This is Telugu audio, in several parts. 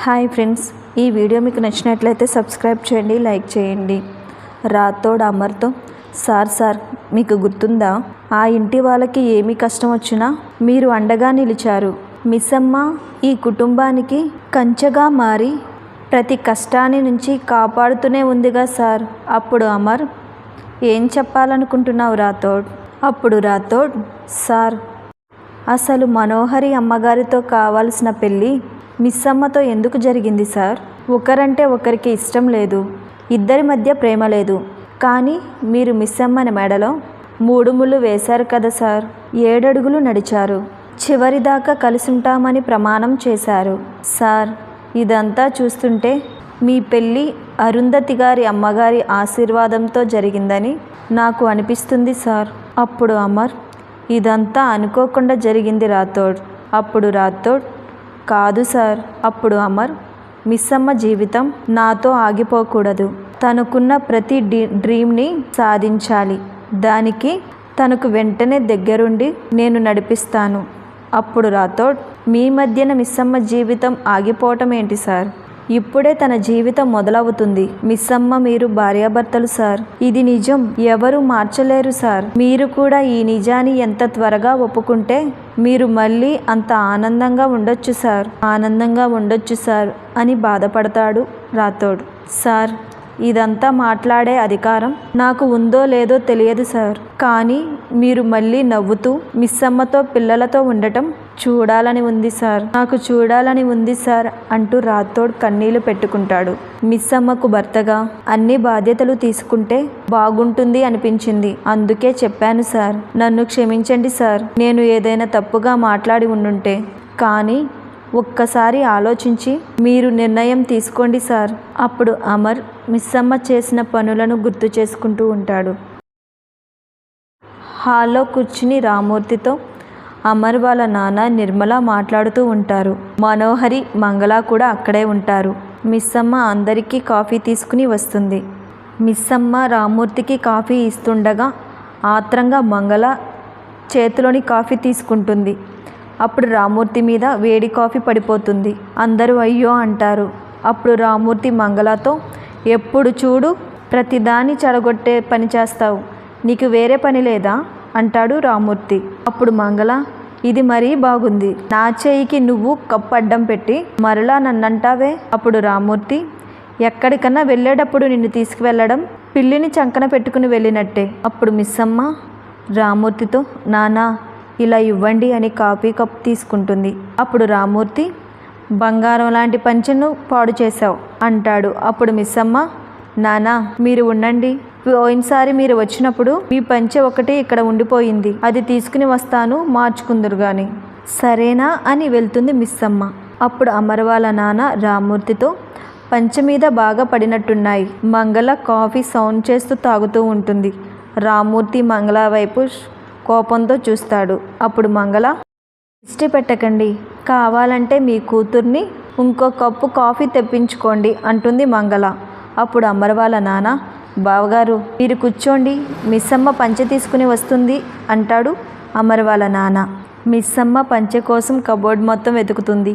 హాయ్ ఫ్రెండ్స్, ఈ వీడియో మీకు నచ్చినట్లయితే సబ్స్క్రైబ్ చేయండి, లైక్ చేయండి. రాథోడ్ అమర్తో, సార్ మీకు గుర్తుందా? ఆ ఇంటి వాళ్ళకి ఏమి కష్టం వచ్చినా మీరు అండగా నిలిచారు. మిస్సమ్మ ఈ కుటుంబానికి కంచెగా మారి ప్రతి కష్టాన్ని నుంచి కాపాడుతూనే ఉందిగా సార్. అప్పుడు అమర్, ఏం చెప్పాలనుకుంటున్నావు రాథోడ్? అప్పుడు రాథోడ్, సార్, అసలు మనోహరి అమ్మగారితో కావాల్సిన పెళ్ళి మిస్సమ్మతో ఎందుకు జరిగింది సార్? ఒకరంటే ఒకరికి ఇష్టం లేదు, ఇద్దరి మధ్య ప్రేమ లేదు. కానీ మీరు మిస్సమ్మని మెడలో 3 ముళ్ళు వేశారు కదా సార్. 7 అడుగులు నడిచారు, చివరిదాకా కలిసుంటామని ప్రమాణం చేశారు సార్. ఇదంతా చూస్తుంటే మీ పెళ్ళి అరుంధతి గారి అమ్మగారి ఆశీర్వాదంతో జరిగిందని నాకు అనిపిస్తుంది సార్. అప్పుడు అమర్, ఇదంతా అనుకోకుండా జరిగింది రాథోడ్. అప్పుడు రాథోడ్, కాదు సార్. అప్పుడు అమర్, మిస్సమ్మ జీవితం నాతో ఆగిపోకూడదు. తనకున్న ప్రతి డ్రీమ్ని సాధించాలి. దానికి తనకు వెంటనే దగ్గరుండి నేను నడిపిస్తాను. అప్పుడు రాథోడ్, మీ మధ్యన మిస్సమ్మ జీవితం ఆగిపోవటం ఏంటి సార్? ఇప్పుడే తన జీవితం మొదలవుతుంది. మిస్సమ్మ మీరు భార్యాభర్తలు సార్. ఇది నిజం, ఎవరు మార్చలేరు సార్. మీరు కూడా ఈ నిజాన్ని ఎంత త్వరగా ఒప్పుకుంటే మీరు మళ్ళీ అంత ఆనందంగా ఉండొచ్చు సార్ అని బాధపడతాడు రాథోడ్. సార్, ఇదంతా మాట్లాడే అధికారం నాకు ఉందో లేదో తెలియదు సార్. కానీ మీరు మళ్ళీ నవ్వుతూ మిస్సమ్మతో పిల్లలతో ఉండటం చూడాలని ఉంది సార్. నాకు చూడాలని ఉంది సార్ అంటూ రాథోడ్ కన్నీళ్లు పెట్టుకుంటాడు. మిస్సమ్మకు భర్తగా అన్ని బాధ్యతలు తీసుకుంటే బాగుంటుంది అనిపించింది. అందుకే చెప్పాను సార్. నన్ను క్షమించండి సార్. నేను ఏదైనా తప్పుగా మాట్లాడి ఉండుంటే. కానీ ఒక్కసారి ఆలోచించి మీరు నిర్ణయం తీసుకోండి సార్. అప్పుడు అమర్ మిస్సమ్మ చేసిన పనులను గుర్తు చేసుకుంటూ ఉంటాడు. హాల్లో కూర్చుని రామూర్తితో అమర్ వాళ్ళ నాన్న నిర్మల మాట్లాడుతూ ఉంటారు. మనోహరి, మంగళ కూడా అక్కడే ఉంటారు. మిస్సమ్మ అందరికీ కాఫీ తీసుకుని వస్తుంది. మిస్సమ్మ రామూర్తికి కాఫీ ఇస్తుండగా ఆత్రంగా మంగళ చేతిలోని కాఫీ తీసుకుంటుంది. అప్పుడు రామూర్తి మీద వేడి కాఫీ పడిపోతుంది. అందరూ అయ్యో అంటారు. అప్పుడు రామూర్తి మంగళతో, ఎప్పుడు చూడు ప్రతిదాన్ని చెడగొట్టే పని చేస్తావు, నీకు వేరే పని లేదా అంటాడు రామూర్తి. అప్పుడు మంగళ, ఇది మరీ బాగుంది. నా చేయికి నువ్వు కప్పు అడ్డం పెట్టి మరలా నన్నంటావే. అప్పుడు రామూర్తి, ఎక్కడికన్నా వెళ్ళేటప్పుడు నిన్ను తీసుకువెళ్ళడం పిల్లిని చంకన పెట్టుకుని వెళ్ళినట్టే. అప్పుడు మిస్సమ్మ రామూర్తితో, నానా ఇలా ఇవ్వండి అని కాఫీ కప్ తీసుకుంటుంది. అప్పుడు రామూర్తి, బంగారం లాంటి పంచెను పాడు చేశావు అంటాడు. అప్పుడు మిస్సమ్మ, నానా మీరు ఉండండి, పోయినసారి మీరు వచ్చినప్పుడు మీ పంచె ఒకటి ఇక్కడ ఉండిపోయింది, అది తీసుకుని వస్తాను, మార్చుకుందరు గాని సరేనా అని వెళ్తుంది మిస్సమ్మ. అప్పుడు అమర్ వాళ్ళ నాన్న రామూర్తితో, పంచె మీద బాగా పడినట్టున్నాయి. మంగళ కాఫీ సౌండ్ చేస్తూ తాగుతూ ఉంటుంది. రామూర్తి మంగళ వైపు కోపంతో చూస్తాడు. అప్పుడు మంగళ, దిష్టి పెట్టకండి, కావాలంటే మీ కూతుర్ని ఇంకో కప్పు కాఫీ తెప్పించుకోండి అంటుంది మంగళ. అప్పుడు అమర్ వాళ్ళ నాన్న, బావగారు మీరు కూర్చోండి, మిస్సమ్మ పంచె తీసుకుని వస్తుంది అంటాడు అమర్ వాళ్ళ నాన్న. మిస్సమ్మ పంచె కోసం కబోర్డ్ మొత్తం వెతుకుతుంది,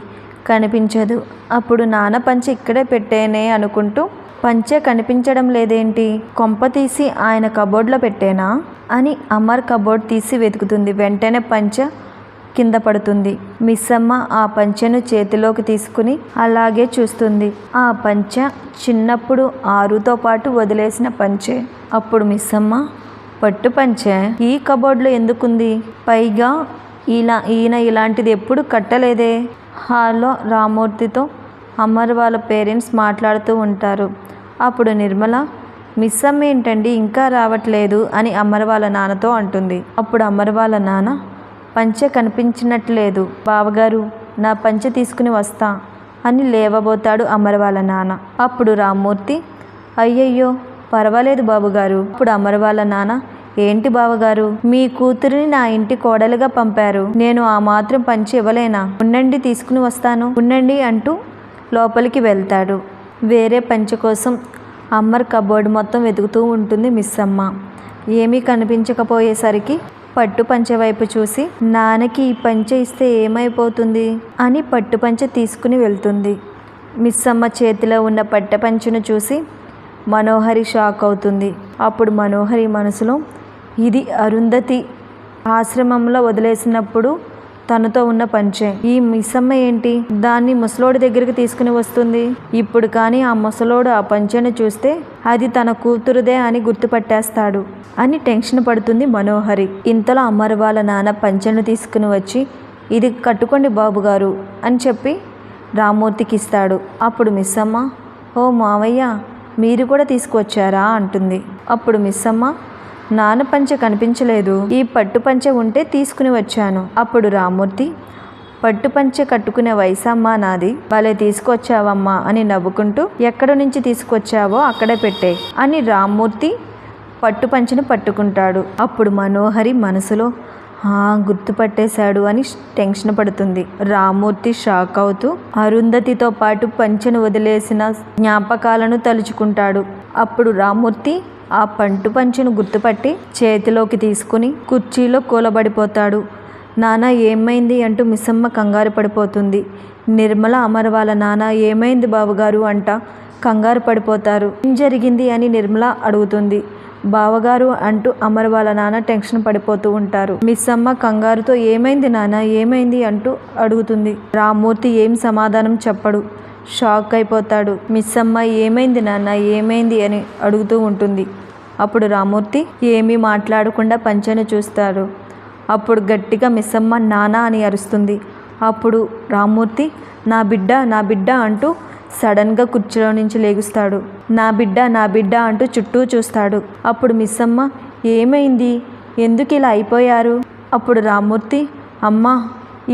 కనిపించదు. అప్పుడు నాన్న పంచె ఇక్కడే పెట్టేనే అనుకుంటూ, పంచె కనిపించడం లేదేంటి, కొంప తీసి ఆయన కబోర్డ్లో పెట్టేనా అని అమర్ కబోర్డ్ తీసి వెతుకుతుంది. వెంటనే పంచె కింద పడుతుంది. మిస్సమ్మ ఆ పంచెను చేతిలోకి తీసుకుని అలాగే చూస్తుంది. ఆ పంచె చిన్నప్పుడు ఆరుతో పాటు వదిలేసిన పంచె. అప్పుడు మిస్సమ్మ, పట్టు పంచె ఈ కబోర్డ్లో ఎందుకుంది? పైగా ఈయన ఇలాంటిది ఎప్పుడు కట్టలేదే. హాల్లో రామూర్తితో అమర్ వాళ్ళ పేరెంట్స్ మాట్లాడుతూ ఉంటారు. అప్పుడు నిర్మల, మిస్సమ్మ ఏంటండి ఇంకా రావట్లేదు అని అమర్ వాళ్ళ నాన్నతో అంటుంది. అప్పుడు అమర్ వాళ్ళ నాన్న, పంచె కనిపించినట్లేదు బావగారు, నా పంచె తీసుకుని వస్తా అని లేవబోతాడు అమర్ వాళ్ళ నాన్న. అప్పుడు రామూర్తి, అయ్యయ్యో పర్వాలేదు బాబుగారు. అప్పుడు అమర్ వాళ్ళ నాన్న, ఏంటి బావగారు, మీ కూతురిని నా ఇంటి కోడలుగా పంపారు, నేను ఆ మాత్రం పంచె ఇవ్వలేనా? ఉండండి తీసుకుని వస్తాను, ఉండండి అంటూ లోపలికి వెళ్తాడు. వేరే పంచె కోసం అమర్ కబోర్డ్ మొత్తం వెతుకుతూ ఉంటుంది మిస్సమ్మ. ఏమీ కనిపించకపోయేసరికి పట్టు పంచె వైపు చూసి, నాన్నకి ఈ పంచె ఇస్తే ఏమైపోతుంది అని పట్టు పంచె తీసుకుని వెళ్తుంది. మిస్సమ్మ చేతిలో ఉన్న పట్టెపంచెను చూసి మనోహరి షాక్ అవుతుంది. అప్పుడు మనోహరి మనసులో, ఇది అరుంధతి ఆశ్రమంలో వదిలేసినప్పుడు తనతో ఉన్న పంచె. ఈ మిస్సమ్మ ఏంటి దాన్ని ముసలోడి దగ్గరికి తీసుకుని వస్తుంది? ఇప్పుడు కానీ ఆ ముసలోడు ఆ పంచెను చూస్తే అది తన కూతురుదే అని గుర్తుపట్టేస్తాడు అని టెన్షన్ పడుతుంది మనోహరి. ఇంతలో అమర్ వాళ్ళ నాన్న పంచెను తీసుకుని వచ్చి, ఇది కట్టుకోండి బాబుగారు అని చెప్పి రామ్మూర్తికి ఇస్తాడు. అప్పుడు మిస్సమ్మ, ఓ మావయ్య మీరు కూడా తీసుకువచ్చారా అంటుంది. అప్పుడు మిస్సమ్మ, నాన్న పంచె కనిపించలేదు, ఈ పట్టు పంచె ఉంటే తీసుకుని వచ్చాను. అప్పుడు రామ్మూర్తి, పట్టు పంచె కట్టుకునే వయసమ్మా నాది, భలే తీసుకొచ్చావమ్మా అని నవ్వుకుంటూ, ఎక్కడి నుంచి తీసుకొచ్చావో అక్కడే పెట్టే అని రామ్మూర్తి పట్టు పంచెను పట్టుకుంటాడు. అప్పుడు మనోహరి మనసులో, గుర్తుపట్టేశాడు అని టెన్షన్ పడుతుంది. రామ్మూర్తి షాక్ అవుతూ అరుంధతితో పాటు పంచెను వదిలేసిన జ్ఞాపకాలను తలుచుకుంటాడు. అప్పుడు రామ్మూర్తి ఆ పట్టు పంచెను గుర్తుపట్టి చేతిలోకి తీసుకుని కుర్చీలో కూలబడిపోతాడు. నాన్న ఏమైంది అంటూ మిస్సమ్మ కంగారు పడిపోతుంది. నిర్మల అమర్ వాళ్ళ నాన్న ఏమైంది బావగారు అంట కంగారు పడిపోతారు. ఏం జరిగింది అని నిర్మల అడుగుతుంది. బావగారు అంటూ అమర్ వాళ్ళ నాన్న టెన్షన్ పడిపోతూ ఉంటారు. మిస్సమ్మ కంగారుతో ఏమైంది నాన్న ఏమైంది అంటూ అడుగుతుంది. రామ్మూర్తి ఏం సమాధానం చెప్పడు, షాక్ అయిపోతాడు. మిస్సమ్మ ఏమైంది నాన్న ఏమైంది అని అడుగుతూ ఉంటుంది. అప్పుడు రామ్మూర్తి ఏమీ మాట్లాడకుండా పంచెను చూస్తాడు. అప్పుడు గట్టిగా మిస్సమ్మ నానా అని అరుస్తుంది. అప్పుడు రామ్మూర్తి నా బిడ్డ అంటూ సడన్గా కుర్చీలో నుంచి లేగుస్తాడు. నా బిడ్డ అంటూ చుట్టూ చూస్తాడు. అప్పుడు మిస్సమ్మ ఏమైంది, ఎందుకు ఇలా అయిపోయారు? అప్పుడు రామ్మూర్తి అమ్మా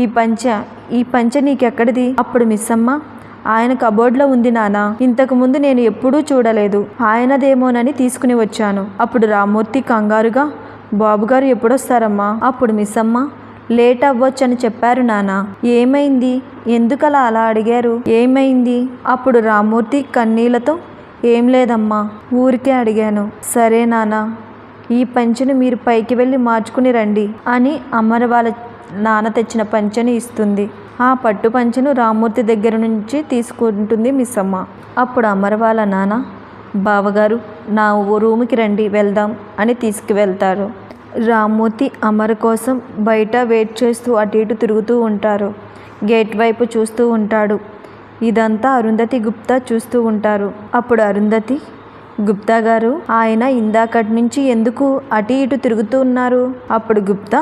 ఈ పంచె నీకెక్కడిది? అప్పుడు మిస్సమ్మ ఆయన కబోర్డ్లో ఉంది నాన్న, ఇంతకుముందు నేను ఎప్పుడూ చూడలేదు, ఆయనదేమోనని తీసుకుని వచ్చాను. అప్పుడు రామ్మూర్తి కంగారుగా బాబుగారు ఎప్పుడొస్తారమ్మా? అప్పుడు మిస్సమ్మ లేట్ అవ్వచ్చని చెప్పారు నాన్న. ఏమైంది, ఎందుకలా అలా అడిగారు, ఏమైంది? అప్పుడు రామ్మూర్తి కన్నీళ్లతో ఏం లేదమ్మా, ఊరికే అడిగాను. సరే నాన్న, ఈ పంచెను మీరు పైకి వెళ్ళి మార్చుకుని రండి అని అమర్ వాళ్ళ నాన్న తెచ్చిన పంచెను ఇస్తుంది. ఆ పట్టు పంచెను రామ్మూర్తి దగ్గర నుంచి తీసుకుంటుంది మిస్సమ్మ. అప్పుడు అమర్ వాళ్ళ నాన్న బావగారు నా రూముకి రండి వెళ్దాం అని తీసుకువెళ్తారు. రామ్మూర్తి అమర్ కోసం బయట వెయిట్ చేస్తూ అటు ఇటు తిరుగుతూ ఉంటారు. గేట్ వైపు చూస్తూ ఉంటాడు. ఇదంతా అరుంధతి గుప్తా చూస్తూ ఉంటారు. అప్పుడు అరుంధతి, గుప్తా గారు ఆయన ఇందాకటి నుంచి ఎందుకు అటు ఇటు తిరుగుతూ ఉన్నారు? అప్పుడు గుప్తా,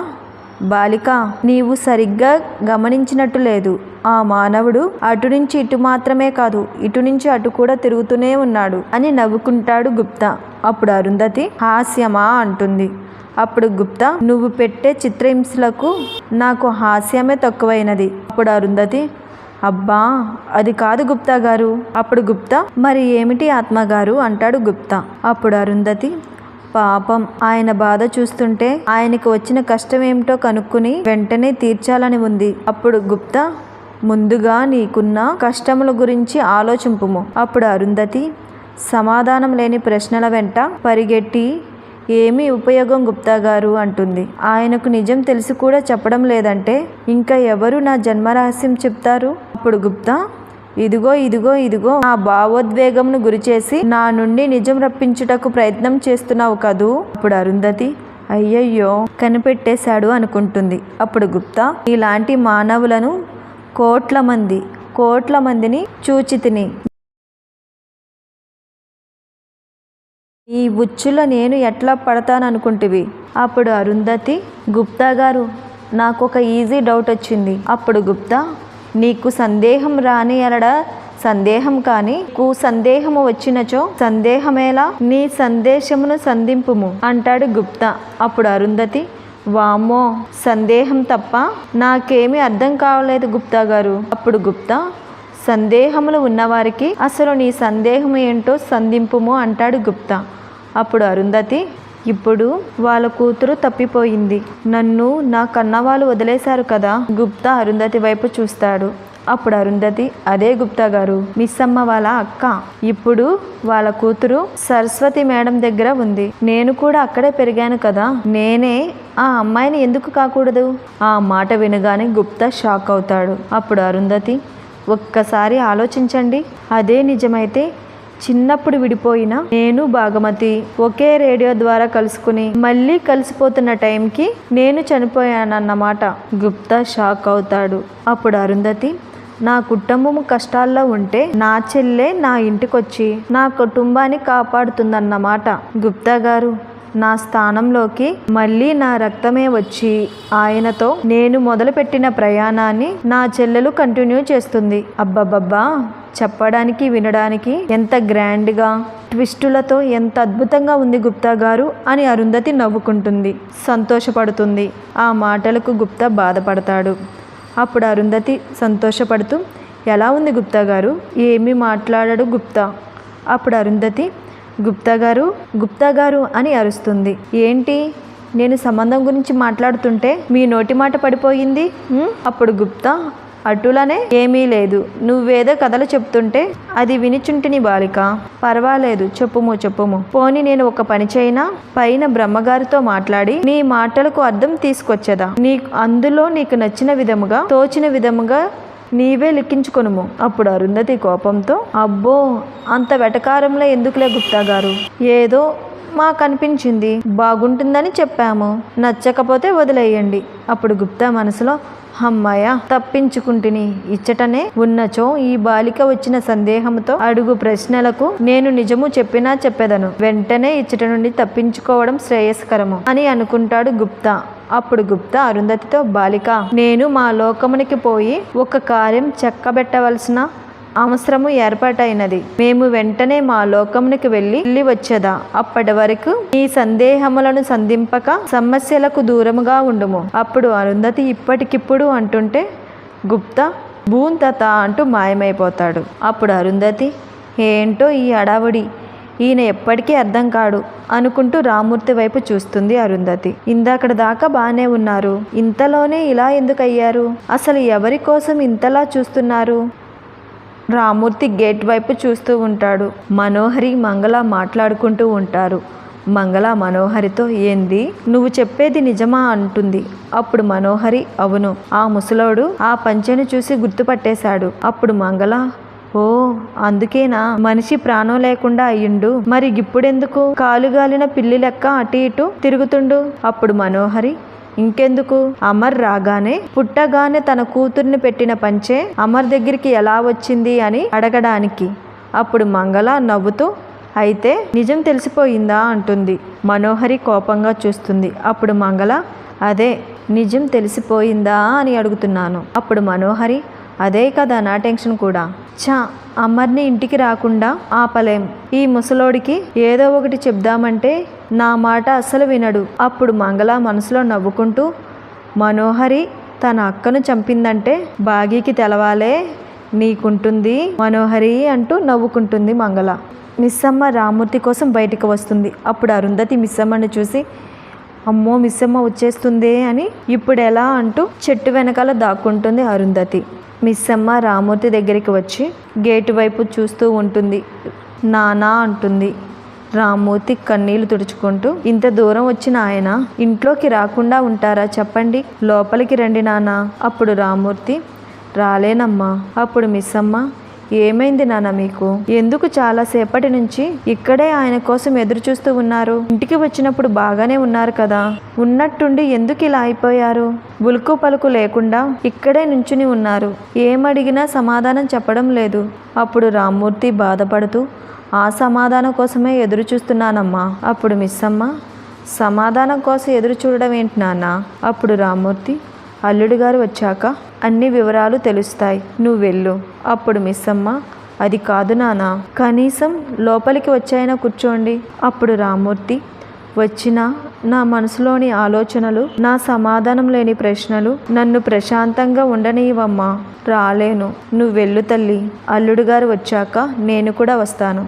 బాలిక నీవు సరిగ్గా గమనించినట్టు లేదు, ఆ మానవుడు అటు నుంచి ఇటు మాత్రమే కాదు ఇటు నుంచి అటు కూడా తిరుగుతూనే ఉన్నాడు అని నవ్వుకుంటాడు గుప్తా. అప్పుడు అరుంధతి హాస్యమా అంటుంది. అప్పుడు గుప్తా, నువ్వు పెట్టే చిత్రహింసలకు నాకు హాస్యమే తక్కువైనది. అప్పుడు అరుంధతి, అబ్బా అది కాదు గుప్తా గారు. అప్పుడు గుప్తా, మరి ఏమిటి ఆత్మగారు అంటాడు గుప్తా. అప్పుడు అరుంధతి, పాపం ఆయన బాధ చూస్తుంటే ఆయనకు వచ్చిన కష్టం ఏమిటో కనుక్కుని వెంటనే తీర్చాలని ఉంది. అప్పుడు గుప్తా, ముందుగా నీకున్న కష్టముల గురించి ఆలోచింపుము. అప్పుడు అరుంధతి సమాధానం లేని ప్రశ్నల వెంట పరిగెట్టి ఏమీ ఉపయోగం గుప్తా గారు అంటుంది. ఆయనకు నిజం తెలిసి కూడా చెప్పడం లేదంటే ఇంకా ఎవరు నా జన్మరహస్యం చెప్తారు? అప్పుడు గుప్తా, ఇదిగో నా భావోద్వేగంను గురిచేసి నా నుండి నిజం రప్పించుటకు ప్రయత్నం చేస్తున్నావు కదూ. అప్పుడు అరుంధతి అయ్యయ్యో కనిపెట్టేశాడు అనుకుంటుంది. అప్పుడు గుప్తా, ఇలాంటి మానవులను కోట్ల మందిని చూచితిని, ఈ ఉచ్చులో నేను ఎట్లా పడతాననుకుంటివి? అప్పుడు అరుంధతి, గుప్తా గారు నాకు ఒక ఈజీ డౌట్ వచ్చింది. అప్పుడు గుప్తా, నీకు సందేహం రాని ఎనడ సందేహం కాని సందేహము వచ్చినచో సందేహమేలా, నీ సందేశమును సంధింపుము అంటాడు గుప్తా. అప్పుడు అరుంధతి, వామ్మో సందేహం తప్ప నాకేమీ అర్థం కావలేదు గుప్తా గారు. అప్పుడు గుప్తా, సందేహములు ఉన్నవారికి అసలు నీ సందేహం ఏంటో సంధింపుము అంటాడు గుప్తా. అప్పుడు అరుంధతి, ఇప్పుడు వాళ్ళ కూతురు తప్పిపోయింది, నన్ను నా కన్నవాళ్ళు వదిలేశారు కదా. గుప్తా అరుంధతి వైపు చూస్తాడు. అప్పుడు అరుంధతి, అదే గుప్తా గారు మిస్సమ్మ వాళ్ళ అక్క, ఇప్పుడు వాళ్ళ కూతురు సరస్వతి మేడం దగ్గర ఉంది, నేను కూడా అక్కడే పెరిగాను కదా, నేనే ఆ అమ్మాయిని ఎందుకు కాకూడదు? ఆ మాట వినగానే గుప్తా షాక్ అవుతాడు. అప్పుడు అరుంధతి, ఒక్కసారి ఆలోచించండి. అదే నిజమైతే చిన్నప్పుడు విడిపోయిన నేను భాగమతి ఒకే రేడియో ద్వారా కలుసుకుని మళ్ళీ కలిసిపోతున్న టైంకి నేను చనిపోయానన్నమాట. గుప్తా షాక్ అవుతాడు. అప్పుడు అరుంధతి, నా కుటుంబం కష్టాల్లో ఉంటే నా చెల్లె నా ఇంటికొచ్చి నా కుటుంబాన్ని కాపాడుతుందన్నమాట. గుప్తా గారు, నా స్థానంలోకి మళ్ళీ నా రక్తమే వచ్చి ఆయనతో నేను మొదలుపెట్టిన ప్రయాణాన్ని నా చెల్లెలు కంటిన్యూ చేస్తుంది. అబ్బబ్బబ్బా, చెప్పడానికి వినడానికి ఎంత గ్రాండ్గా ట్విస్టులతో ఎంత అద్భుతంగా ఉంది గుప్తా గారు అని అరుంధతి నవ్వుకుంటుంది, సంతోషపడుతుంది. ఆ మాటలకు గుప్తా బాధపడతాడు. అప్పుడు అరుంధతి సంతోషపడుతూ, ఎలా ఉంది గుప్తా గారు? ఏమీ మాట్లాడాడు గుప్తా. అప్పుడు అరుంధతి, గుప్తా గారు అని అరుస్తుంది. ఏంటి, నేను సంబంధం గురించి మాట్లాడుతుంటే మీ నోటి మాట పడిపోయింది? అప్పుడు గుప్తా, అటులనే ఏమీ లేదు, నువ్వేదో కథలు చెప్తుంటే అది వినిచుంటిని బాలిక. పర్వాలేదు, చెప్పుము. పోని నేను ఒక పని చేయనా? పైన బ్రహ్మగారితో మాట్లాడి నీ మాటలకు అర్థం తీసుకొచ్చేదా? అందులో నీకు నచ్చిన విధముగా తోచిన విధముగా నీవే లిఖించుకొనుము. అప్పుడు అరుంధతి కోపంతో, అబ్బో, అంత వెటకారంలో ఎందుకులే గుప్తా గారు, ఏదో మాకనిపించింది, బాగుంటుందని చెప్పాము, నచ్చకపోతే వదిలేయండి. అప్పుడు గుప్తా మనసులో, అమ్మాయ, తప్పించుకుంటుని ఇచ్చటనే ఉన్నచో ఈ బాలిక వచ్చిన సందేహంతో అడుగు ప్రశ్నలకు నేను నిజము చెప్పినా చెప్పేదను, వెంటనే ఇచ్చట నుండి తప్పించుకోవడం శ్రేయస్కరము అని అనుకుంటాడు గుప్తా. అప్పుడు గుప్తా అరుంధతితో, బాలిక, నేను మా లోకమునికి పోయి ఒక కార్యం చక్కబెట్టవలసిన అవసరము ఏర్పాటైనది. మేము వెంటనే మా లోకమునికి వెళ్ళి వచ్చేదా. అప్పటి వరకు ఈ సందేహములను సంధింపక సమస్యలకు దూరముగా ఉండుము. అప్పుడు అరుంధతి ఇప్పటికిప్పుడు అంటుంటే గుప్తా భూంతత అంటూ మాయమైపోతాడు. అప్పుడు అరుంధతి, ఏంటో ఈ అడావుడి, ఈయన ఎప్పటికీ అర్థం కాడు అనుకుంటూ రామూర్తి వైపు చూస్తుంది అరుంధతి. ఇందాకటి దాకా బాగానే ఉన్నారు, ఇంతలోనే ఇలా ఎందుకయ్యారు? అసలు ఎవరి కోసం ఇంతలా చూస్తున్నారు? రామూర్తి గేట్ వైపు చూస్తూ ఉంటాడు. మనోహరి మంగళ మాట్లాడుకుంటూ ఉంటారు. మంగళ మనోహరితో, ఏంది, నువ్వు చెప్పేది నిజమా అంటుంది. అప్పుడు మనోహరి, అవును, ఆ ముసలోడు ఆ పంచెను చూసి గుర్తుపట్టేశాడు. అప్పుడు మంగళ, ఓ, అందుకేనా మనిషి ప్రాణం లేకుండా అయ్యిండు? మరి ఇప్పుడెందుకు కాలుగాలిన పిల్లి లెక్క అటు ఇటు తిరుగుతుండు? అప్పుడు మనోహరి, ఇంకెందుకు, అమర్ రాగానే పుట్టగానే తన కూతుర్ని పెట్టిన పంచే అమర్ దగ్గరికి ఎలా వచ్చింది అని అడగడానికి. అప్పుడు మంగళ నవ్వుతూ, అయితే నిజం తెలిసిపోయిందా అంటుంది. మనోహరి కోపంగా చూస్తుంది. అప్పుడు మంగళ, అదే నిజం తెలిసిపోయిందా అని అడుగుతున్నాను. అప్పుడు మనోహరి, అదే కదా నా టెన్షన్ కూడా. అమర్ని ఇంటికి రాకుండా ఆపలేం. ఈ ముసలోడికి ఏదో ఒకటి చెప్దామంటే నా మాట అస్సలు వినడు. అప్పుడు మంగళ మనసులో నవ్వుకుంటూ, మనోహరి తన అక్కను చంపిందంటే బాగీకి తెలవాలే నీకుంటుంది మనోహరి అంటూ నవ్వుకుంటుంది మంగళ. మిస్సమ్మ రామూర్తి కోసం బయటికి వస్తుంది. అప్పుడు అరుంధతి మిస్సమ్మని చూసి, అమ్మో, మిస్సమ్మ వచ్చేస్తుందే అని ఇప్పుడు ఎలా అంటూ చెట్టు వెనకాల దాక్కుంటుంది అరుంధతి. మిస్సమ్మ రామూర్తి దగ్గరికి వచ్చి గేటు వైపు చూస్తూ ఉంటుంది. నానా అంటుంది. రామూర్తి కన్నీళ్లు తుడుచుకుంటూ, ఇంత దూరం వచ్చిన ఆయన ఇంట్లోకి రాకుండా ఉంటారా చెప్పండి, లోపలికి రండి నాన్న. అప్పుడు రామూర్తి, రాలేనమ్మా. అప్పుడు మిస్సమ్మ, ఏమైంది నాన్న మీకు? ఎందుకు చాలాసేపటి నుంచి ఇక్కడే ఆయన కోసం ఎదురు చూస్తూ ఉన్నారు? ఇంటికి వచ్చినప్పుడు బాగానే ఉన్నారు కదా, ఉన్నట్టుండి ఎందుకు ఇలా అయిపోయారు? ఉలుకు పలుకు లేకుండా ఇక్కడే నుంచుని ఉన్నారు, ఏమడిగినా సమాధానం చెప్పడం లేదు. అప్పుడు రామూర్తి బాధపడుతూ, ఆ సమాధానం కోసమే ఎదురు చూస్తున్నానమ్మా. అప్పుడు మిస్సమ్మ, సమాధానం కోసం ఎదురు చూడడం ఏంటి నాన్న? అప్పుడు రామూర్తి, అల్లుడు గారు వచ్చాక అన్ని వివరాలు తెలుస్తాయి, నువ్వు వెళ్ళు. అప్పుడు మిస్సమ్మ, అది కాదు నాన్న, కనీసం లోపలికి వచ్చాయినా కూర్చోండి. అప్పుడు రామూర్తి, వచ్చిన నా మనసులోని ఆలోచనలు, నా సమాధానం లేని ప్రశ్నలు నన్ను ప్రశాంతంగా ఉండనివ్వమ్మా. రాలేను, నువ్వు వెళ్ళు తల్లి, అల్లుడు గారు వచ్చాక నేను కూడా వస్తాను.